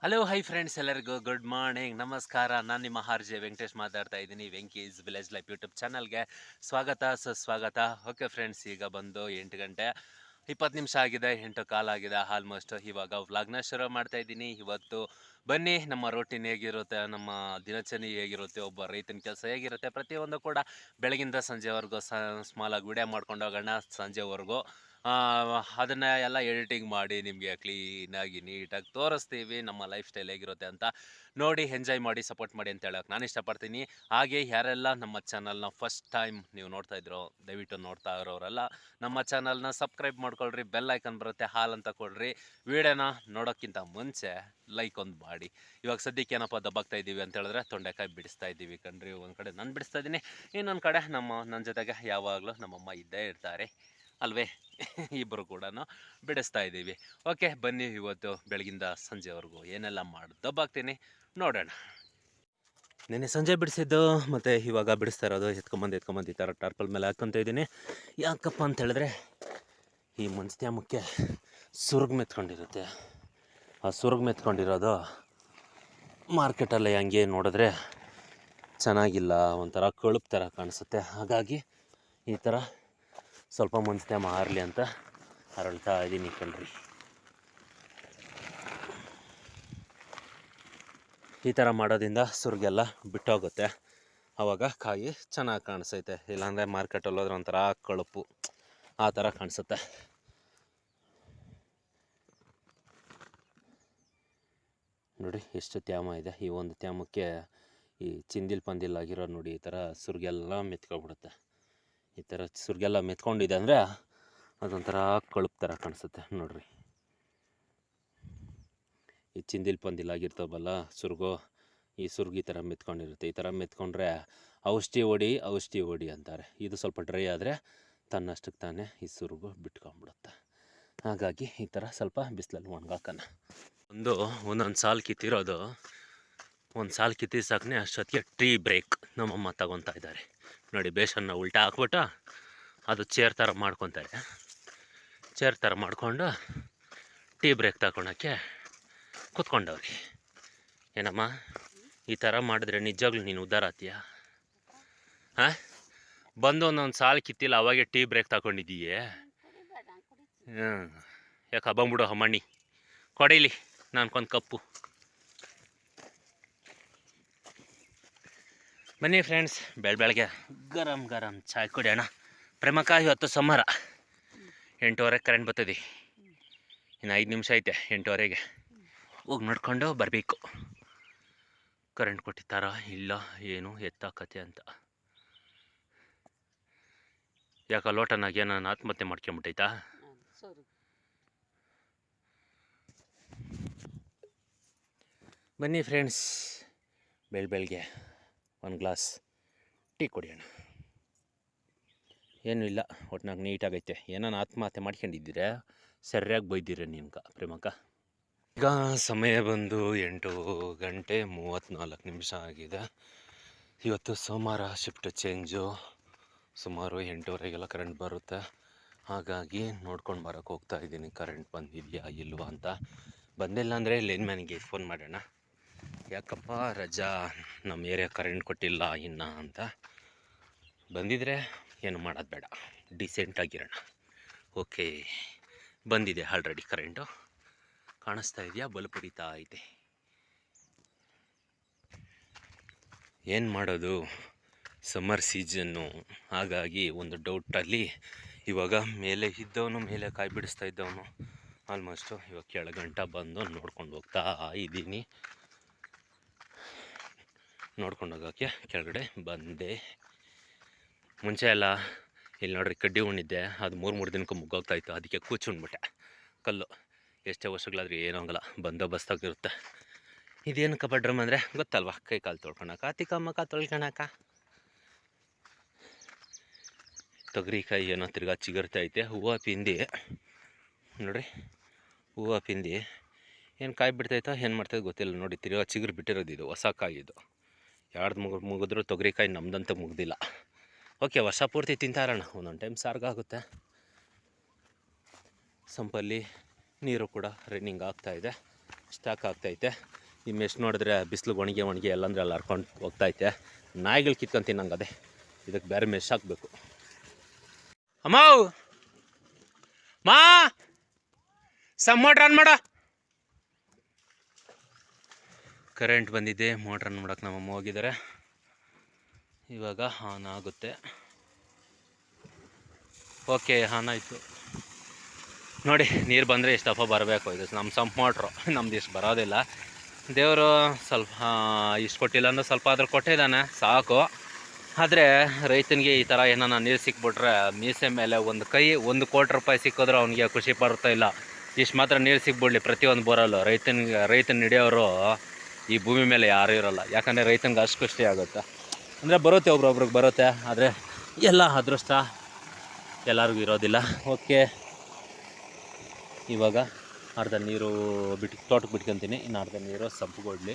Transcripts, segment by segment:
Hello hi friends, ಎಲ್ಲರಿಗೂ good morning, ನಮಸ್ಕಾರ. ನಾನು ನಿಮ್ಮ ಆರ್ ಜೆ ವೆಂಕಟೇಶ್ ಮಾತಾಡ್ತಾ ಇದ್ದೀನಿ. ವೆಂಕೀಸ್ ವಿಲೇಜ್ ಲೈಫ್ ಯೂಟ್ಯೂಬ್ ಚಾನಲ್ಗೆ ಸ್ವಾಗತ ಸುಸ್ವಾಗತ. ಓಕೆ ಫ್ರೆಂಡ್ಸ್, ಈಗ ಬಂದು 8 ಗಂಟೆ 20 ನಿಮಿಷ ಆಗಿದೆ, 8 ಕಾಲಾಗಿದೆ ಆಲ್ಮೋಸ್ಟ್. ಇವಾಗ ವ್ಲಾಗ್ನ ಶುರು ಮಾಡ್ತಾ ಇದ್ದೀನಿ. ಇವತ್ತು ಬನ್ನಿ, ನಮ್ಮ ರೋಟೀನ್ ಹೇಗಿರುತ್ತೆ, ನಮ್ಮ ದಿನಚರಿ ಹೇಗಿರುತ್ತೆ, ಒಬ್ಬ ರೈತನ ಕೆಲಸ ಹೇಗಿರುತ್ತೆ, ಪ್ರತಿಯೊಂದು ಕೂಡ ಬೆಳಗಿಂದ ಸಂಜೆವರೆಗೂ ಸ್ಮಾಲಾಗಿ ವಿಡಿಯೋ ಮಾಡ್ಕೊಂಡು ಹೋಗೋಣ ಸಂಜೆವರೆಗೂ. ಅದನ್ನ ಎಲ್ಲ ಎಡಿಟಿಂಗ್ ಮಾಡಿ ನಿಮಗೆ ಕ್ಲೀನಾಗಿ ನೀಟಾಗಿ ತೋರಿಸ್ತೀವಿ. ನಮ್ಮ ಲೈಫ್ ಸ್ಟೈಲ್ ಹೇಗಿರುತ್ತೆ ಅಂತ ನೋಡಿ ಎಂಜಾಯ್ ಮಾಡಿ, ಸಪೋರ್ಟ್ ಮಾಡಿ ಅಂತ ಹೇಳೋಕೆ ನಾನು ಇಷ್ಟಪಡ್ತೀನಿ. ಹಾಗೆ ಯಾರೆಲ್ಲ ನಮ್ಮ ಚಾನಲ್ನ ಫಸ್ಟ್ ಟೈಮ್ ನೀವು ನೋಡ್ತಾ ಇದ್ರೋ, ದಯವಿಟ್ಟು ನೋಡ್ತಾ ಇರೋರೆಲ್ಲ ನಮ್ಮ ಚಾನಲ್ನ ಸಬ್ಸ್ಕ್ರೈಬ್ ಮಾಡ್ಕೊಳ್ರಿ. ಬೆಲ್ ಐಕನ್ ಬರುತ್ತೆ, ಹಾಲ್ ಅಂತ ಕೊಡ್ರಿ. ವಿಡಿಯೋನ ನೋಡೋಕ್ಕಿಂತ ಮುಂಚೆ ಲೈಕ್ ಒಂದು ಮಾಡಿ. ಇವಾಗ ಸದ್ಯಕ್ಕೆ ಏನಪ್ಪ ದಬ್ಬಾಗ್ತಾ ಇದ್ದೀವಿ ಅಂತ ಹೇಳಿದ್ರೆ, ತೊಂಡೆಕಾಯಿ ಬಿಡಿಸ್ತಾ ಇದ್ದೀವಿ ಕಣ್ರಿ. ಒಂದು ಕಡೆ ನಾನು ಬಿಡಿಸ್ತಾ ಇದ್ದೀನಿ, ಇನ್ನೊಂದು ಕಡೆ ನನ್ನ ಜೊತೆಗೆ ಯಾವಾಗಲೂ ನಮ್ಮಮ್ಮ ಇದ್ದೇ ಇರ್ತಾರೆ ಅಲ್ವೇ. ಇಬ್ಬರು ಕೂಡ ಬಿಡಿಸ್ತಾ ಇದ್ದೀವಿ. ಓಕೆ ಬನ್ನಿ, ಇವತ್ತು ಬೆಳಗಿಂದ ಸಂಜೆವರೆಗೂ ಏನೆಲ್ಲ ಮಾಡಿ ದಬ್ಬಾಗ್ತೀನಿ ನೋಡೋಣ. ನೆನ್ನೆ ಸಂಜೆ ಬಿಡಿಸಿದ್ದು ಮತ್ತು ಇವಾಗ ಬಿಡಿಸ್ತಾ ಇರೋದು ಎತ್ಕೊಂಬಂದು ಈ ಥರ ಟಾರ್ಪಲ್ ಮೇಲೆ ಹಾಕ್ಕೊತ ಇದ್ದೀನಿ. ಯಾಕಪ್ಪ ಅಂತ ಹೇಳಿದ್ರೆ, ಈ ಮನ್ಸ್ತ್ಯಾಮಕ್ಕೆ ಸುರ್ಗ್ ಮೆತ್ಕೊಂಡಿರುತ್ತೆ. ಆ ಸುರ್ಗ್ ಮೆತ್ಕೊಂಡಿರೋದು ಮಾರ್ಕೆಟಲ್ಲಿ ಹಂಗೆ ನೋಡಿದ್ರೆ ಚೆನ್ನಾಗಿಲ್ಲ, ಒಂಥರ ಕಳುಪ್ ಥರ ಕಾಣಿಸುತ್ತೆ. ಹಾಗಾಗಿ ಈ ಥರ ಸ್ವಲ್ಪ ಮನ್ಸ್ತ್ಯಾಮ ಮಾರಲಿ ಅಂತ ಹರಳ್ತಾ ಇದ್ದೀನಿ ಕಣ್ರಿ. ಈ ಥರ ಮಾಡೋದ್ರಿಂದ ಸುರ್ಗೆಲ್ಲ ಬಿಟ್ಟೋಗುತ್ತೆ, ಆವಾಗ ಕಾಯಿ ಚೆನ್ನಾಗಿ ಕಾಣಿಸೈತೆ. ಇಲ್ಲಾಂದರೆ ಮಾರ್ಕೆಟಲ್ಲಿ ಹೋದ್ರೆ ಒಂಥರ ಕಳುಪು ಆ ಥರ ಕಾಣಿಸುತ್ತೆ. ನೋಡಿ ಎಷ್ಟು ತ್ಯಾಮ ಇದೆ. ಈ ಒಂದು ತ್ಯಾಮಕ್ಕೆ ಈ ಚಿಂದಿಲ್ ಪಂದಿಲ್ ಆಗಿರೋ ನೋಡಿ, ಈ ಥರ ಸುರ್ಗೆಲ್ಲ ಮೆತ್ಕೊಬಿಡುತ್ತೆ. ಈ ಥರ ಸುರ್ಗೆಲ್ಲ ಮೆತ್ಕೊಂಡಿದೆ ಅಂದರೆ ಅದೊಂಥರ ಕಳುಪ್ ಥರ ಕಾಣಿಸುತ್ತೆ ನೋಡ್ರಿ. ಈ ಚಿಂದಿಲ್ ಪಂದಿಲ್ ಆಗಿರ್ತಾವಲ್ಲ ಸುರ್ಗು, ಈ ಸುರ್ಗಿ ಈ ಥರ ಮೆತ್ಕೊಂಡಿರುತ್ತೆ. ಈ ಥರ ಮೆತ್ಕೊಂಡ್ರೆ ಔಷಧಿ ಹೊಡಿ ಅಂತಾರೆ. ಇದು ಸ್ವಲ್ಪ ಡ್ರೈ ಆದರೆ ತನ್ನಷ್ಟಕ್ಕೆ ತಾನೇ ಈ ಸುರ್ಗು ಬಿಟ್ಕೊಂಡ್ಬಿಡುತ್ತೆ. ಹಾಗಾಗಿ ಈ ಥರ ಸ್ವಲ್ಪ ಬಿಸಿಲಲ್ಲಿ ಒಣಗಾಕೋಣ. ಒಂದೊಂದು ಸಾಲು ಕಿತ್ತಿರೋದು, ಒಂದು ಸಾಲು ಕಿತ್ತಿಸಾಕನೆ ಅಷ್ಟೊತ್ತಿಗೆ ಟೀ ಬ್ರೇಕ್ ನಮ್ಮಮ್ಮ ತಗೊತಾ ಇದ್ದಾರೆ ನೋಡಿ. ಬೇಸನ್ನ ಉಲ್ಟಾ ಹಾಕ್ಬಿಟ್ಟು ಅದು ಚೇರ್ ಥರ ಮಾಡ್ಕೊತಾರೆ. ಚೇರ್ ಥರ ಮಾಡಿಕೊಂಡು ಟೀ ಬ್ರೇಕ್ ತಗೊಳಕ್ಕೆ ಕೂತ್ಕೊಂಡವ್ರಿ. ಏನಮ್ಮ, ಈ ಥರ ಮಾಡಿದ್ರೆ ನಿಜವಾಗ್ಲೂ ನೀನು ಉದ್ಧಾರ ಆತೀಯ? ಹಾಂ, ಬಂದು ಒಂದೊಂದು ಸಾಲು ಕಿತ್ತಿಲ್ಲ, ಅವಾಗೆ ಟೀ ಬ್ರೇಕ್ ತಗೊಂಡಿದ್ದೀಯೇ. ಯಾಕೆ ಬಂದ್ಬಿಡು ಅಮ್ಮಣ್ಣಿ, ಕೊಡೀಲಿ ನಾನ್ಕೊಂದು ಕಪ್ಪು. ಬನ್ನಿ ಫ್ರೆಂಡ್ಸ್, ಬೆಳಗ್ಗೆ ಗರಂ ಗರಂ ಚಾಯ್ ಕುಡಿಯೋಣ. ಪ್ರೇಮಕ್ಕ, ಇವತ್ತು ಸಮ್ಮರ 8:15 ಕರೆಂಟ್ ಬರ್ತದೆ. ಇನ್ನು 5 ನಿಮಿಷ ಐತೆ 8:15ಗೆ ಹೋಗಿ ನೋಡ್ಕೊಂಡು ಬರಬೇಕು. ಕರೆಂಟ್ ಕೊಟ್ಟಿದ್ದಾರ ಇಲ್ಲ ಏನು ಎತ್ತ ಕತೆ ಅಂತ. ಯಾಕೆ ಲೋಟನಾಗೆ ನಾನು ಆತ್ಮಹತ್ಯೆ ಮಾಡ್ಕೊಂಬಿಟ್ಟೈತಾ? ಬನ್ನಿ ಫ್ರೆಂಡ್ಸ್, ಬೆಳಗ್ಗೆ ಒಂದು ಗ್ಲಾಸ್ ಟೀ ಕುಡಿಯೋಣ. ಏನೂ ಇಲ್ಲ, ಒಟ್ನಾಗ ನೀಟಾಗೈತೆ. ಏನಾನು ಆತ್ಮಹತ್ಯೆ ಮಾಡ್ಕೊಂಡಿದ್ದೀರ, ಸರಿಯಾಗಿ ಬೈದಿರ ನಿಮ್ಗೆ ಪ್ರೇಮಕ್ಕ. ಈಗ ಸಮಯ ಬಂದು 8:34 ಆಗಿದೆ. ಇವತ್ತು ಸೋಮವಾರ, ಶಿಫ್ಟ್ ಚೇಂಜು. ಸುಮಾರು 8:15ಗೆಲ್ಲ ಕರೆಂಟ್ ಬರುತ್ತೆ. ಹಾಗಾಗಿ ನೋಡ್ಕೊಂಡು ಬರೋಕ್ಕೆ ಹೋಗ್ತಾ ಇದ್ದೀನಿ, ಕರೆಂಟ್ ಬಂದಿದೆಯಾ ಇಲ್ವಾ ಅಂತ. ಬಂದಿಲ್ಲ ಅಂದರೆ ಲೈನ್ಮ್ಯಾನಿಗೆ ಫೋನ್ ಮಾಡೋಣ, ಯಾಕಪ್ಪ ರಜಾ, ನಮ್ಮ ಏರಿಯಾ ಕರೆಂಟ್ ಕೊಟ್ಟಿಲ್ಲ ಇನ್ನು ಅಂತ. ಬಂದಿದ್ರೆ ಏನು ಮಾಡೋದು ಬೇಡ, ಡಿಸೆಂಟಾಗಿರೋಣ. ಓಕೆ, ಬಂದಿದೆ ಆಲ್ರೆಡಿ ಕರೆಂಟು. ಕಾಣಿಸ್ತಾ ಇದೆಯಾ? ಬಲ್ಬ್ ಹೊಡಿತಾ ಐತೆ. ಏನು ಮಾಡೋದು, ಸಮ್ಮರ್ ಸೀಸನ್ನು. ಹಾಗಾಗಿ ಒಂದು ಡೌಟಲ್ಲಿ ಇವಾಗ ಮೇಲೆ ಇದ್ದವನು, ಮೇಲೆ ಕಾಯಿ ಬಿಡಿಸ್ತಾ ಇದ್ದವನು ಆಲ್ಮೋಸ್ಟು ಇವಾಗ ಕೆಳಗಂಟ ಬಂದು ನೋಡ್ಕೊಂಡು ಹೋಗ್ತಾ ಇದ್ದೀನಿ. ನೋಡ್ಕೊಂಡು ಹೋಗೋಕ್ಕೆ ಕೆಳಗಡೆ ಬಂದೆ. ಮುಂಚೆ ಎಲ್ಲ ಇಲ್ಲಿ ನೋಡ್ರಿ ಕಡ್ಡಿ ಉಣ್ಣಿದ್ದೆ, ಅದು 3 ದಿನಕ್ಕೆ ಮುಗ್ಗೋಗ್ತಾಯಿತ್ತು. ಅದಕ್ಕೆ ಕೂಚುಂಡ್ಬಿಟ್ಟೆ. ಕಲ್ಲು ಎಷ್ಟೇ ವರ್ಷಗಳಾದ್ರೂ ಏನೋಗಲ್ಲ, ಬಂದೋಬಸ್ತಾಗಿರುತ್ತೆ. ಇದೇನಕ್ಕಪ್ಪ ಡ್ರಮ್ ಅಂದರೆ ಗೊತ್ತಲ್ವ, ಕೈ ಕಾಲು ತೊಳ್ಕೊಳಕ, ತಿಕ್ಕಮ್ಮಕ್ಕ ತೊಳ್ಕೊಳಕ. ತೊಗರಿಕಾಯಿ ಏನೋ ತಿರ್ಗಾ ಚಿಗುರ್ತೈತೆ. ಹೂವು ಪಿಂದಿ ನೋಡ್ರಿ, ಹೂವು ಪಿಂದಿ ಏನು ಕಾಯಿ ಬಿಡ್ತೈತೋ ಏನು ಮಾಡ್ತೈತೆ ಗೊತ್ತಿಲ್ಲ ನೋಡಿ. ತಿರ್ಗಾ ಚಿಗುರು ಬಿಟ್ಟಿರೋದು, ಇದು ಹೊಸ ಕಾಯಿ. ಇದು ಯಾರ್ದು ಮುಗಿದ್ರು ತೊಗರಿಕಾಯಿ ನಮ್ದಂತೂ ಮುಗ್ದಿಲ್ಲ. ಓಕೆ, ವರ್ಷ ಪೂರ್ತಿ ತಿಂತಾರಣ, ಒಂದೊಂದು ಟೈಮ್ ಸಾರ್ಗಾಗುತ್ತೆ. ಸಂಪಲ್ಲಿ ನೀರು ಕೂಡ ರನ್ನಿಂಗ್ ಆಗ್ತಾಯಿದೆ. ಸ್ಟಾಕ್ ಆಗ್ತೈತೆ. ಈ ಮೆಶ್ ನೋಡಿದ್ರೆ ಬಿಸಿಲು ಒಣಗಿ ಎಲ್ಲಂದ್ರೆ ಅಲ್ಲಿ ಹರ್ಕೊಂಡು ಹೋಗ್ತೈತೆ. ನಾಯಿಗಳು ಕಿತ್ಕೊಂತೀನಿ ನಂಗೆ ಅದೇ. ಇದಕ್ಕೆ ಬೇರೆ ಮೆಶ್ ಹಾಕಬೇಕು. ಅಮ್ಮ ಮಾ ಮೋಟ್ರ್ ಆನ್ ಮಾಡ. ಕರೆಂಟ್ ಬಂದಿದೆ, ಮೋಟ್ರ್ ಆನ್ ಮಾಡೋಕೆ ನಮ್ಮಮ್ಮ ಹೋಗಿದ್ದಾರೆ. ಇವಾಗ ಆನ್ ಆಗುತ್ತೆ. ಓಕೆ, ಆನ್ ಆಯಿತು. ನೋಡಿ, ನೀರು ಬಂದರೆ ಇಷ್ಟಪ್ಪ ಬರಬೇಕು. ಇದು ನಮ್ಮ ಸಂಪ್ ಮೋಟ್ರು, ನಮ್ದು ಇಷ್ಟು ಬರೋದಿಲ್ಲ. ದೇವರು ಸ್ವಲ್ಪ ಇಷ್ಟು ಕೊಟ್ಟಿಲ್ಲ ಅಂದ್ರೆ ಸ್ವಲ್ಪ ಆದ್ರೂ ಕೊಟ್ಟಿದ್ದಾನೆ, ಸಾಕು. ಆದರೆ ರೈತನಿಗೆ ಈ ಥರ ಏನಾನ ನೀರು ಸಿಕ್ಬಿಟ್ರೆ ಮೀಸೆ ಮೇಲೆ ಒಂದು ಕೋಟಿ ರೂಪಾಯಿ ಸಿಕ್ಕಿದ್ರು ಅವನಿಗೆ ಖುಷಿ ಪಡ್ತಾ ಇಲ್ಲ. ಇಷ್ಟು ಮಾತ್ರ ನೀರು ಸಿಕ್ಬಿಡ್ಲಿ ಪ್ರತಿಯೊಂದು ಬೋರಲ್ಲೂ. ರೈತನ ಹಿಡಿಯೋರು ಈ ಭೂಮಿ ಮೇಲೆ ಯಾರೂ ಇರೋಲ್ಲ. ಯಾಕಂದರೆ ರೈತನಿಗೆ ಅಷ್ಟು ಖುಷಿ ಆಗುತ್ತೆ. ಅಂದರೆ ಬರುತ್ತೆ, ಒಬ್ರೊಬ್ರಿಗೆ ಬರುತ್ತೆ. ಆದರೆ ಎಲ್ಲ ಅದೃಷ್ಟ ಎಲ್ಲರಿಗೂ ಇರೋದಿಲ್ಲ. ಓಕೆ, ಇವಾಗ ಅರ್ಧ ನೀರು ತೋಟಕ್ಕೆ ಬಿಟ್ಕೊತೀನಿ, ಇನ್ನು ಅರ್ಧ ನೀರು ಸಂಪುಗೊಡ್ಲಿ.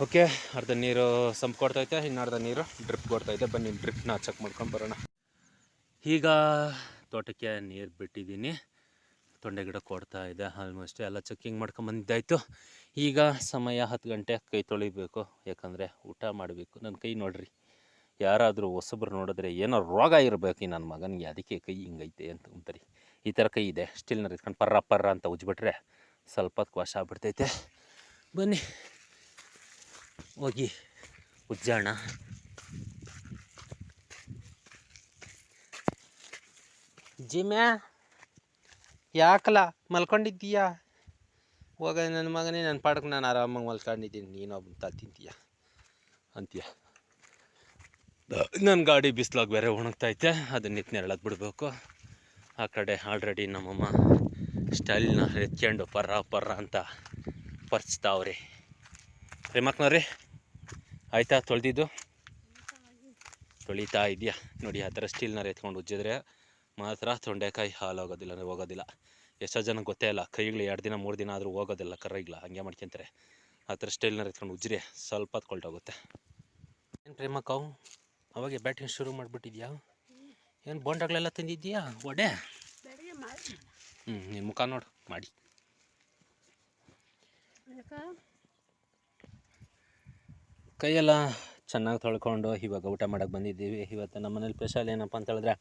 ಓಕೆ, ಅರ್ಧ ನೀರು ಸಂಪು ಕೊಡ್ತೈತೆ, ಇನ್ನು ಅರ್ಧ ನೀರು ಡ್ರಿಪ್ ಕೊಡ್ತೈತೆ. ಬನ್ನಿ ಡ್ರಿಪ್ನ ಚೆಕ್ ಮಾಡ್ಕೊಂಡು ಬರೋಣ. ಈಗ ತೋಟಕ್ಕೆ ನೀರು ಬಿಟ್ಟಿದ್ದೀನಿ. ತೊಂಡೆ ಗಿಡ ಕೊಡ್ತಾ ಇದೆ. ಆಲ್ಮೋಸ್ಟ್ ಎಲ್ಲ ಚೆಕ್ಕಿಂಗ್ ಮಾಡ್ಕೊಂಬಂದಿದ್ದಾಯಿತು. ಈಗ ಸಮಯ 10 ಗಂಟೆ. ಕೈ ತೊಳಿಬೇಕು, ಯಾಕಂದರೆ ಊಟ ಮಾಡಬೇಕು. ನನ್ನ ಕೈ ನೋಡ್ರಿ, ಯಾರಾದರೂ ಹೊಸಬ್ರು ನೋಡಿದ್ರೆ ಏನೋ ರೋಗ ಇರಬೇಕು ನನ್ನ ಮಗನಿಗೆ, ಅದಕ್ಕೆ ಕೈ ಹಿಂಗೈತೆ ಅಂತ ಅಂತಾರೆ. ಈ ಥರ ಕೈ ಇದೆ. ಸ್ಟಿಲ್ನರ್ ಇಟ್ಕೊಂಡು ಪರ್ರ ಅಂತ ಉಜ್ಬಿಟ್ರೆ ಸ್ವಲ್ಪ ಹೊತ್ತು ವಾಶ ಆಗ್ಬಿಡ್ತೈತೆ. ಬನ್ನಿ ಹೋಗಿ ಉಜ್ಜಾಣ. ಜಿಮ್ಯಾ ಯಾಕಲ್ಲ ಮಲ್ಕೊಂಡಿದ್ದೀಯಾ? ಹೋಗ ನನ್ನ ಮಗನೇ, ನನ್ನ ಪಾಡಕ್ಕೆ ನಾನು ಆರಾಮಾಗಿ ಮಲ್ಕೊಂಡಿದ್ದೀನಿ, ನೀನೊಬ್ಬ ತಿಂತೀಯ ಅಂತೀಯ. ನನ್ನ ಗಾಡಿ ಬಿಸಿಲಾಗಿ ಬೇರೆ ಒಣಗ್ತೈತೆ, ಅದನ್ನ ನಿಂತು ನೆರಳಕ್ಕೆ ಬಿಡಬೇಕು. ಆ ಕಡೆ ಆಲ್ರೆಡಿ ನಮ್ಮಮ್ಮ ಸ್ಟೈಲ್ನ ಎತ್ಕೊಂಡು ಪರ್ರ ಅಂತ ಪರ್ಚ್ತಾವ್ರಿ. ಪ್ರೇಮಕ್ನವ್ರಿ ಆಯಿತಾ ತೊಳೆದಿದ್ದು? ತೊಳಿತಾ ಇದೆಯಾ ನೋಡಿ. ಆ ಥರ ಸ್ಟೀಲ್ನ ಎತ್ಕೊಂಡು ಉಜ್ಜಿದ್ರೆ ಮಾತ್ರ ತೊಂಡೆಕಾಯಿ ಹಾಳಾಗೋದಿಲ್ಲ, ಅಂದರೆ ಹೋಗೋದಿಲ್ಲ. ಎಷ್ಟೋ ಜನಕ್ಕೆ ಗೊತ್ತೇ ಇಲ್ಲ, ಕೈಗಳು 2 ದಿನ 3 ದಿನ ಆದರೂ ಹೋಗೋದಿಲ್ಲ, ಕರ್ರಗಿಲ್ಲ, ಹಂಗೆ ಮಾಡ್ಕೊತಾರೆ. ಆ ಥರ ಸ್ಟೈಲ್ನ ಎತ್ಕೊಂಡು ಉಜ್ಜಿರಿ, ಸ್ವಲ್ಪ ಹೊತ್ತು ಕೊಳ್ಟೋಗುತ್ತೆ. ಏನು ಪ್ರೇಮಕ್ಕವು ಅವಾಗೆ ಬ್ಯಾಟಿಂಗ್ ಶುರು ಮಾಡಿಬಿಟ್ಟಿದ್ಯಾ? ಏನು ಬೋಂಡಗಳೆಲ್ಲ ತಂದಿದ್ದೀಯಾ? ಒಡೆ ನಿನ್ನ ಮುಖ ನೋಡು ಮಾಡಿ. ಕೈಯೆಲ್ಲ ಚೆನ್ನಾಗಿ ತೊಳ್ಕೊಂಡು ಇವಾಗ ಊಟ ಮಾಡೋಕ್ಕೆ ಬಂದಿದ್ದೀವಿ. ಇವತ್ತು ನಮ್ಮ ಮನೇಲಿ ಸ್ಪೆಷಲ್ ಏನಪ್ಪ ಅಂತ ಹೇಳಿದ್ರೆ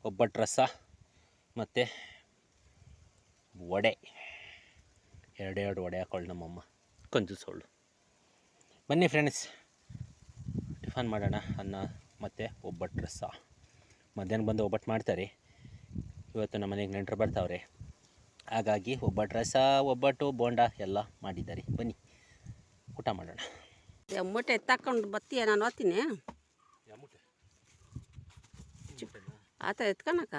ಒಬ್ಬಟ್ಟು ರಸ ಮತ್ತು ವಡೆ. 2 ವಡೆ ಹಾಕೊಳ್ಳಿ ನಮ್ಮಮ್ಮ, ಕಂಜೂಸೋಳು. ಬನ್ನಿ ಫ್ರೆಂಡ್ಸ್, ಟಿಫನ್ ಮಾಡೋಣ. ಅನ್ನ ಮತ್ತು ಒಬ್ಬಟ್ಟು ರಸ. ಮಧ್ಯಾಹ್ನ ಬಂದು ಒಬ್ಬಟ್ಟು ಮಾಡ್ತಾರೆ. ಇವತ್ತು ನಮ್ಮ ಮನೆಗೆ ನೆಂಟರು ಬರ್ತಾವ್ರೆ, ಹಾಗಾಗಿ ಒಬ್ಬಟ್ಟು ರಸ, ಒಬ್ಬಟ್ಟು, ಬೋಂಡ ಎಲ್ಲ ಮಾಡಿದ್ದಾರೆ. ಬನ್ನಿ ಊಟ ಮಾಡೋಣ. ಮೂಟೆ ತಕೊಂಡು ಬತ್ತೀಯ? ನಾನು ಓದ್ತೀನಿ ಆತ ಎತ್ಕೊಳಕ.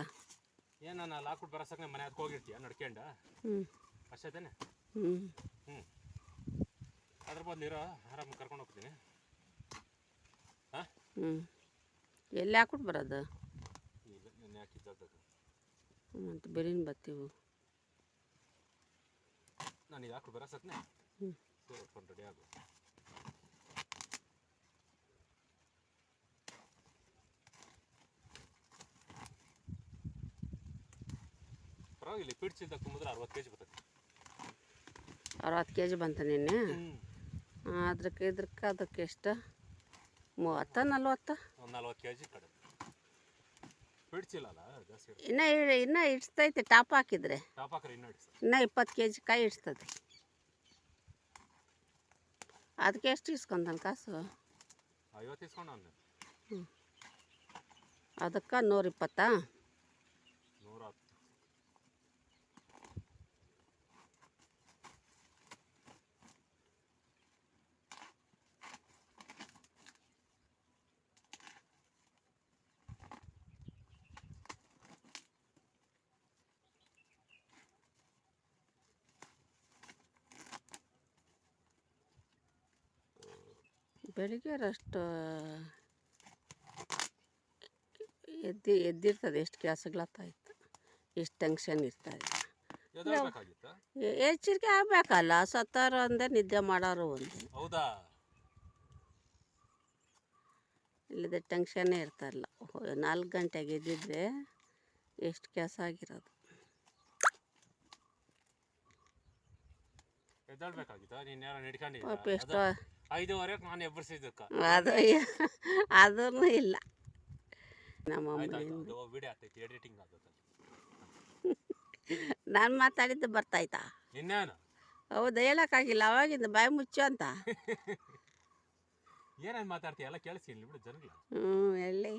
ಏನು ನಾನು ಹಾಕ್ಬಿಟ್ಟು ಬರೋಸಕ್ಕೆ ಮನೆ ಅದಕ್ಕೆ ಹೋಗಿರ್ತೀಯ ನಡ್ಕೊಂಡು? ಅಷ್ಟೇ ತಾನೆ? ಅದ್ರ ಬದಲು ಇರೋ ಆರಾಮ ಕರ್ಕೊಂಡು ಹೋಗ್ತೀನಿ. ಎಲ್ಲಿ ಹಾಕ್ಬಿಟ್ಟು ಬರೋದು? ಮತ್ತು ಬೇರೇನು ಬರ್ತೀವಿ ನಾನು ಇದು ಹಾಕ್ಬಿಟ್ಟು ಬರೋಸಕ್ನೆ ರೆಡಿ ಆಗು. ಪರವಾಗಿಲ್ಲ, ಪಿಡ್ಸಿದ್ದ ತುಂಬಿದ್ರೆ 60 kg ಬರ್ತದೆ. 60 kg ಬಂತ ನಿನ್ನೆ? ಅದಕ್ಕೆ ಎಷ್ಟು? 30 40? 40 kg ಕಡೆ ಪಿಡ್ಸಿಲ್ಲಲ್ಲ ಜಾಸ್ತಿ. ಇನ್ನೂ ಇಡ್ಸ್ತೈತೆ ಟಾಪ್ ಹಾಕಿದ್ರೆ. ಟಾಪ್ ಹಾಕ್ರೆ ಇನ್ನೂ 20 kg ಕಾಯಿ ಇಡ್ಸ್ತದೆ. ಅದಕ್ಕೆ ಎಷ್ಟು ಇಸ್ಕೊಂತಾನೆ ಕಾಸು? 50 ಇಸ್ಕೊಂಡು ಅವನು. ಅದಕ್ಕೆ 120? 110. ಬೆಳಿಗ್ಗೆ ಅಷ್ಟು ಎದ್ದಿರ್ತದೆ. ಎಷ್ಟು ಕೆಲಸಗಳಾಗ್ತಾಯಿತ್ತು, ಎಷ್ಟು ಟೆನ್ಷನ್ ಇರ್ತಾಯಿದೆ. ಎಚ್ಚರಿಕೆ ಆಗಬೇಕಲ್ಲ, ಸತ್ತಾರು ಒಂದೇ, ನಿದ್ದೆ ಮಾಡೋರು ಒಂದೇ. ಹೌದಾ? ಇಲ್ಲದೆ ಟೆನ್ಷನ್ನೇ ಇರ್ತಾಯಿಲ್ಲ. 4 ಗಂಟೆಗೆ ಎದ್ದಿದ್ರೆ ಎಷ್ಟು ಕೆಲಸ ಆಗಿರೋದು. ಎದ್ದೇಳ್ಬೇಕಾಗಿತ್ತು, ನೀನು ಯಾರೋ ನಡ್ಕೊಂಡಿದ್ದ ಪಾಪ ಅದು ಎಷ್ಟೋ 5:30ಕ್ಕೆ ನಾನು ಎಬ್ಬರಿಸಿದ್ದಕ್ಕೆ. ಅದು ಅದೂ ಇಲ್ಲ. ನಮ್ಮ ಆಯ್ತಾಯ್ತು, ಅಮ್ಮನಿಂದ ಅದು ವಿಡಿಯೋ ಆಗ್ತೈತಿ, ಎಡಿಟಿಂಗ್ ಆಗುತ್ತೆ. ನಾನು ಮಾತಾಡಿದ್ದು ಬರ್ತಾಯ್ತಾ? ಇನ್ನೇನು ಹೌದು, ಹೇಳೋಕ್ಕಾಗಿಲ್ಲ ಅವಾಗಿಂದ ಬಾಯಿ ಮುಚ್ಚು ಅಂತ. ಏನೇನು ಮಾತಾಡ್ತೀಯ ಎಲ್ಲ ಕೇಳಿಸ್ತೀನಿ ಬಿಡು ಜನಗಳು. ಎಲ್ಲಿ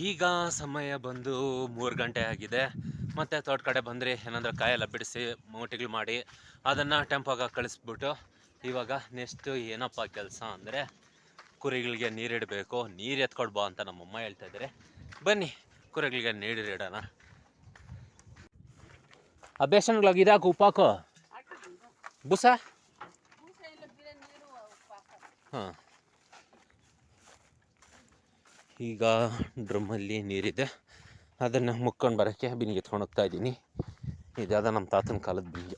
ಈಗ ಸಮಯ ಬಂದು 3 ಗಂಟೆ ಆಗಿದೆ. ಮತ್ತೆ ತೋಟ ಕಡೆ ಬಂದ್ರಿ, ಏನಂದ್ರೆ ಕಾಯೆಲ್ಲ ಬಿಡಿಸಿ ಮೂಟಿಗಳು ಮಾಡಿ ಅದನ್ನು ಟೆಂಪೋಗೆ ಕಳಿಸ್ಬಿಟ್ಟು ಇವಾಗ ನೆಕ್ಸ್ಟ್ ಏನಪ್ಪ ಕೆಲಸ ಅಂದರೆ ಕುರಿಗಳಿಗೆ ನೀರಿಡಬೇಕು. ನೀರು ಎತ್ಕೊಂಡು ಬಾ ಅಂತ ನಮ್ಮಮ್ಮ ಹೇಳ್ತಾ ಇದ್ದಾರೆ. ಬನ್ನಿ ಕುರಿಗಳಿಗೆ ನೀರಿಡೋಣ. ಆ ಬೇಸನ್ಗಳಿಗೆ ಇದಾಕು ಉಪ್ಪಾಕು ಬುಸ. ಹಾಂ, ಈಗ ಡ್ರಮ್ಮಲ್ಲಿ ನೀರಿದೆ, ಅದನ್ನು ಮುಕ್ಕೊಂಡು ಬರೋಕ್ಕೆ ಬಿನಿಗೆ ಎತ್ಕೊಂಡು ಹೋಗ್ತಾ ಇದ್ದೀನಿ. ಇದಾದ ನಮ್ಮ ತಾತನ ಕಾಲದ ಬಿನಿಗೆ.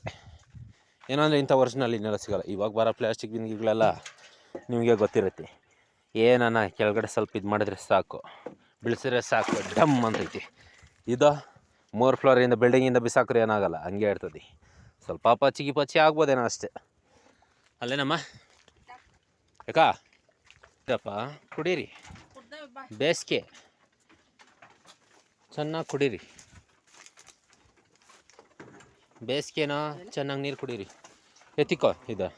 ಏನಂದರೆ ಇಂಥ ಒರಿಜಿನಲ್ ಇನ್ನೆಲ್ಲ ಸಿಗೋಲ್ಲ. ಇವಾಗ ಬರೋ ಪ್ಲಾಸ್ಟಿಕ್ ಬಿನಿಗೆಗಳೆಲ್ಲ ನಿಮಗೆ ಗೊತ್ತಿರುತ್ತೆ. ಏನನ್ನ ಕೆಳಗಡೆ ಸ್ವಲ್ಪ ಇದು ಮಾಡಿದ್ರೆ ಸಾಕು, ಬಿಳಿಸಿದ್ರೆ ಸಾಕು, ಡಮ್ ಅಂತೈತಿ. ಇದು 3 ಫ್ಲೋರಿಂದ ಬಿಲ್ಡಿಂಗಿಂದ ಬಿಸಾಕ್ರೆ ಏನಾಗಲ್ಲ, ಹಂಗೆ ಇರ್ತದೆ. ಸ್ವಲ್ಪ ಪಚ್ಚಿ ಆಗ್ಬೋದೇನೋ ಅಷ್ಟೇ. ಅಲ್ಲೇನಮ್ಮ ಯಾಕಾ ಇದಪ್ಪ ಕುಡೀರಿ, ಬೇಸಿಗೆ ಚೆನ್ನಾಗಿ ಕುಡೀರಿ, ಬೇಸಿಗೆನೋ ಚೆನ್ನಾಗಿ ನೀರು ಕುಡೀರಿ. ಎತ್ತಿಕೋ ಇದು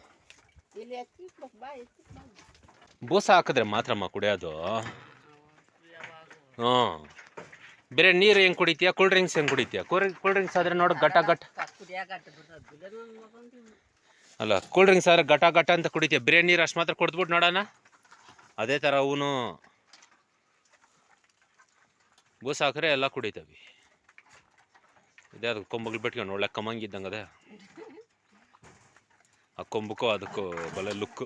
ಬೂಸ ಹಾಕಿದ್ರೆ ಮಾತ್ರಮ್ಮ ಕುಡಿಯೋದು. ಹ್ಞೂ, ಬೇರೆ ನೀರು ಹೆಂಗೆ ಕುಡಿತೀಯ, ಕೂಲ್ ಡ್ರಿಂಕ್ಸ್ ಹೆಂಗೆ ಕುಡಿತೀಯ? ಕೂಲ್ ಡ್ರಿಂಕ್ಸ್ ಆದರೆ ನೋಡು ಗಟ್ಟ ಅಲ್ಲ, ಕೂಲ್ ಡ್ರಿಂಕ್ಸ್ ಆದರೆ ಗಟ್ಟ ಅಂತ ಕುಡಿತೀಯ. ಬೇರೆ ನೀರು ಅಷ್ಟು ಮಾತ್ರ ಕುಡಿದ್ಬಿಟ್ಟು ನೋಡೋಣ. ಅದೇ ಥರ ಅವನು ಬೂಸ ಹಾಕ್ರೆ ಎಲ್ಲ ಕುಡಿತವೆ. ಇದೇ ಅದು ಕೊಂಬುಗಳು ಬಿಟ್ಕೊಂಡು ಒಳ್ಳೆ ಕಮ್ಮಂಗಿದ್ದಂಗೆ ಅದೇ. ಆ ಕೊಂಬಕ್ಕೂ ಅದಕ್ಕೂ ಬಲೆ ಲುಕ್ಕು.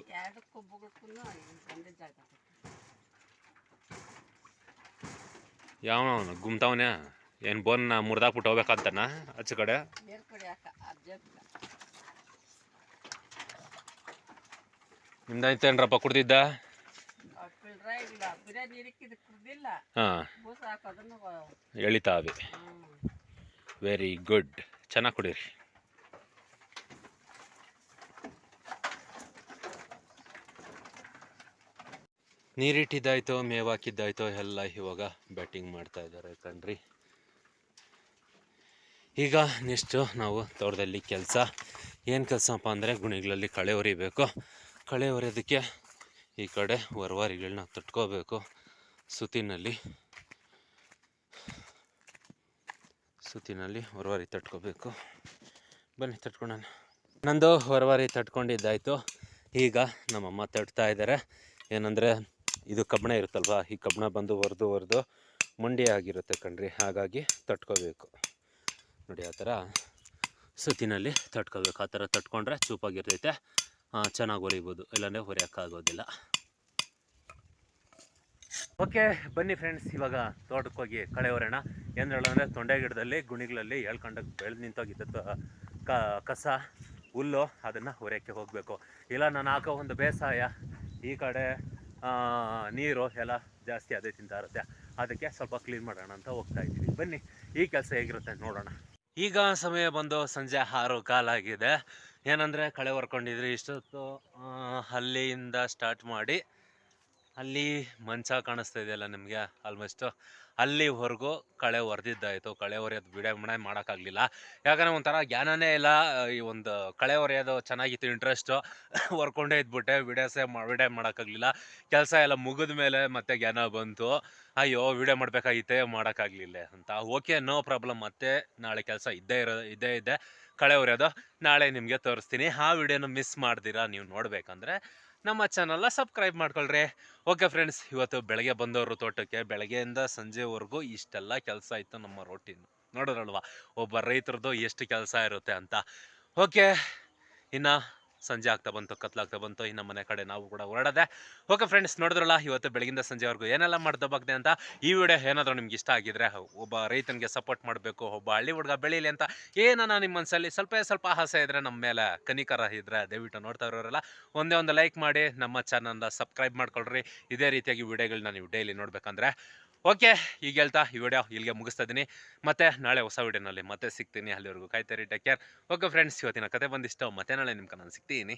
ಯಾವನ ಗುಮ್ತಾವನೆ ಏನು ಬೋನ್ನ ಮುರಿದಾಕ್ಬಿಟ್ಟು ಹೋಗ್ಬೇಕಂತನ ಆಚೆ ಕಡೆ. ನಿಮ್ದಾಯ್ತೇನ್ರಪ್ಪ ಕುಡ್ದಿದ್ದ? ಹಾಂ, ಎಳಿತಾವೆ. ವೆರಿ ಗುಡ್, ಚೆನ್ನಾಗಿ ಕುಡೀರಿ. ನೀರಿಟ್ಟಿದ್ದಾಯ್ತು, ಮೇವು ಹಾಕಿದ್ದಾಯ್ತು, ಎಲ್ಲ ಇವಾಗ ಬ್ಯಾಟಿಂಗ್ ಮಾಡ್ತಾ ಇದ್ದಾರೆ ಕಣ್ರಿ. ಈಗ ನೆಕ್ಸ್ಟು ನಾವು ತೋಟದಲ್ಲಿ ಕೆಲಸ. ಏನು ಕೆಲಸಪ್ಪ ಅಂದರೆ ಗುಣಿಗಳಲ್ಲಿ ಕಳೆ ಹೊರಿಬೇಕು. ಕಳೆ ಹೊರೆಯೋದಕ್ಕೆ ಈ ಕಡೆ ಹೊರವಾರಿಗಳನ್ನ ತಟ್ಕೋಬೇಕು. ಸುತ್ತಿನಲ್ಲಿ ಹೊರವಾರಿ ತಟ್ಕೋಬೇಕು. ಬನ್ನಿ ತಟ್ಕೊಳ್ಳೋಣ. ನಂದು ಹೊರವಾರಿ ತಟ್ಕೊಂಡಿದ್ದಾಯಿತು. ಈಗ ನಮ್ಮಮ್ಮ ತಟ್ತಾ ಇದ್ದಾರೆ. ಏನಂದರೆ ಇದು ಕಬ್ಬಣ ಇರುತ್ತಲ್ವ, ಈ ಕಬ್ಬಣ ಬಂದು ಹೊರದು ಮುಂಡಿ ಆಗಿರುತ್ತೆ ಕಣ್ರಿ, ಹಾಗಾಗಿ ತಟ್ಕೋಬೇಕು. ನೋಡಿ ಆ ಥರ ಸುತ್ತಿನಲ್ಲಿ ತಟ್ಕೋಬೇಕು. ಆ ಥರ ತಟ್ಕೊಂಡ್ರೆ ಚೂಪಾಗಿರ್ತೈತೆ, ಚೆನ್ನಾಗಿ ಹೊರಿಬೋದು, ಇಲ್ಲಾಂದರೆ ಹೊರಿಯೋಕ್ಕಾಗೋದಿಲ್ಲ. ಓಕೆ ಬನ್ನಿ ಫ್ರೆಂಡ್ಸ್, ಇವಾಗ ತೋಟಕ್ಕೆ ಹೋಗಿ ಕಳೆ ಹೊರೋಣ. ಏನು ಹೇಳೋಂದರೆ ತೊಂಡೆ ಗಿಡದಲ್ಲಿ ಗುಣಿಗಳಲ್ಲಿ ಹೇಳ್ಕೊಂಡಾಗ ಬೆಳೆದು ನಿಂತೋಗಿದ್ದ ಕಸ ಹುಲ್ಲು ಅದನ್ನು ಹೊರೆಯೋಕ್ಕೆ ಹೋಗಬೇಕು. ಇಲ್ಲ ನಾನು ಹಾಕೋ ಒಂದು ಬೇಸಾಯ ಈ ಕಡೆ ನೀರು ಎಲ್ಲ ಜಾಸ್ತಿ ಅದೇ ತಿಂತಾ ಇರುತ್ತೆ. ಅದಕ್ಕೆ ಸ್ವಲ್ಪ ಕ್ಲೀನ್ ಮಾಡೋಣ ಅಂತ ಹೋಗ್ತಾ ಇದ್ದೀವಿ. ಬನ್ನಿ ಈ ಕೆಲಸ ಹೇಗಿರುತ್ತೆ ನೋಡೋಣ. ಈಗ ಸಮಯ ಬಂದು ಸಂಜೆ 6:15 ಆಗಿದೆ. ಏನಂದರೆ ಕಳೆ ಹೊರ್ಕೊಂಡಿದ್ರಿ ಇಷ್ಟೊತ್ತು. ಅಲ್ಲಿಂದ ಸ್ಟಾರ್ಟ್ ಮಾಡಿ ಅಲ್ಲಿ ಮಂಚ ಕಾಣಿಸ್ತಾ ಇದೆಯಲ್ಲ ನಿಮಗೆ, ಆಲ್ಮೋಸ್ಟು ಅಲ್ಲಿವರೆಗೂ ಕಳೆ ಹೊರೆದಿದ್ದಾಯಿತು. ಕಳೆ ಹೊರೆಯೋದು ವಿಡಿಯೋ ಮಾಡೋಕ್ಕಾಗಲಿಲ್ಲ, ಯಾಕಂದರೆ ಒಂಥರ ಜ್ಞಾನನೇ ಇಲ್ಲ. ಈ ಒಂದು ಕಳೆ ಹೊರೆಯೋದು ಚೆನ್ನಾಗಿತ್ತು, ಇಂಟ್ರೆಸ್ಟು, ಹೊರ್ಕೊಂಡೇ ಇದ್ಬಿಟ್ಟೆ. ವಿಡಿಯೋ ಮಾಡೋಕ್ಕಾಗಲಿಲ್ಲ. ಕೆಲಸ ಎಲ್ಲ ಮುಗಿದ ಮೇಲೆ ಮತ್ತೆ ಜ್ಞಾನ ಬಂತು, ಅಯ್ಯೋ ವಿಡಿಯೋ ಮಾಡಬೇಕಾಗಿತ್ತೆ, ಮಾಡೋಕ್ಕಾಗಲಿಲ್ಲ ಅಂತ. Okay, no problem. ಮತ್ತೆ ನಾಳೆ ಕೆಲಸ ಇದ್ದೇ ಕಳೆ ಹೊರೆಯೋದು. ನಾಳೆ ನಿಮಗೆ ತೋರಿಸ್ತೀನಿ. ಆ ವಿಡಿಯೋನ ಮಿಸ್ ಮಾಡ್ದಿರಾ ನೀವು ನೋಡಬೇಕಂದ್ರೆ ನಮ್ಮ ಚಾನಲ್ನ ಸಬ್ಸ್ಕ್ರೈಬ್ ಮಾಡ್ಕೊಳ್ರಿ. ಓಕೆ ಫ್ರೆಂಡ್ಸ್, ಇವತ್ತು ಬೆಳಗ್ಗೆ ಬಂದವರು ತೋಟಕ್ಕೆ, ಬೆಳಗ್ಗೆಯಿಂದ ಸಂಜೆವರೆಗೂ ಇಷ್ಟೆಲ್ಲ ಕೆಲಸ ಇತ್ತು. ನಮ್ಮ ರೋಟೀನ್ ನೋಡೋರಲ್ವ ಒಬ್ಬ ರೈತರದ್ದು ಎಷ್ಟು ಕೆಲಸ ಇರುತ್ತೆ ಅಂತ. ಓಕೆ, ಇನ್ನು ಸಂಜೆ ಆಗ್ತಾ ಬಂತು, ಕತ್ಲಾಗ್ತಾ ಬಂತು. ಇನ್ನು ಮನೆ ಕಡೆ ನಾವು ಕೂಡ ಹೊರಡದೆ. ಓಕೆ ಫ್ರೆಂಡ್ಸ್, ನೋಡಿದ್ರಲ್ಲ ಇವತ್ತು ಬೆಳಗಿಂದ ಸಂಜೆವರೆಗೂ ಏನೆಲ್ಲ ಮಾಡ್ದೋಬಾಗ್ದೆ ಅಂತ. ಈ ವಿಡಿಯೋ ಏನಾದರೂ ನಿಮ್ಗೆ ಇಷ್ಟ ಆಗಿದ್ರೆ, ಒಬ್ಬ ರೈತನಿಗೆ ಸಪೋರ್ಟ್ ಮಾಡಬೇಕು, ಒಬ್ಬ ಹಳ್ಳಿ ಹುಡುಗ ಬೆಳೀಲಿ ಅಂತ ಏನಾನ ನಿಮ್ಮ ಮನಸ್ಸಲ್ಲಿ ಸ್ವಲ್ಪ ಆಸೆ ಇದ್ರೆ, ನಮ್ಮ ಮೇಲೆ ಕನಿಕರ ಇದ್ರೆ ದಯವಿಟ್ಟು ನೋಡ್ತಾ ಇರೋರೆಲ್ಲ ಒಂದೇ ಒಂದು ಲೈಕ್ ಮಾಡಿ ನಮ್ಮ ಚಾನಲ್ನ ಸಬ್ಸ್ಕ್ರೈಬ್ ಮಾಡ್ಕೊಳ್ರಿ. ಇದೇ ರೀತಿಯಾಗಿ ವಿಡಿಯೋಗಳನ್ನ ನೀವು ಡೈಲಿ ನೋಡ್ಬೇಕಂದ್ರೆ. ಓಕೆ, ಈಗ ಹೇಳ್ತಾ ಈ ವಿಡಿಯೋ ಇಲ್ಲಿಗೆ ಮುಗಿಸ್ತಾ ಇದ್ದೀನಿ. ಮತ್ತೆ ನಾಳೆ ಹೊಸ ವಿಡಿಯೋನಲ್ಲಿ ಮತ್ತೆ ಸಿಗ್ತೀನಿ. ಅಲ್ಲಿವರೆಗೂ ಕಾಯ್ತಾರಿ, ಟೇಕ್ ಕೇರ್. ಓಕೆ ಫ್ರೆಂಡ್ಸ್, ಇವತ್ತಿನ ಕತೆ ಬಂದಿಷ್ಟು. ಮತ್ತೆ ನಾಳೆ ನಿಮ್ಗೆ ನಾನು ಸಿಗ್ತೀನಿ.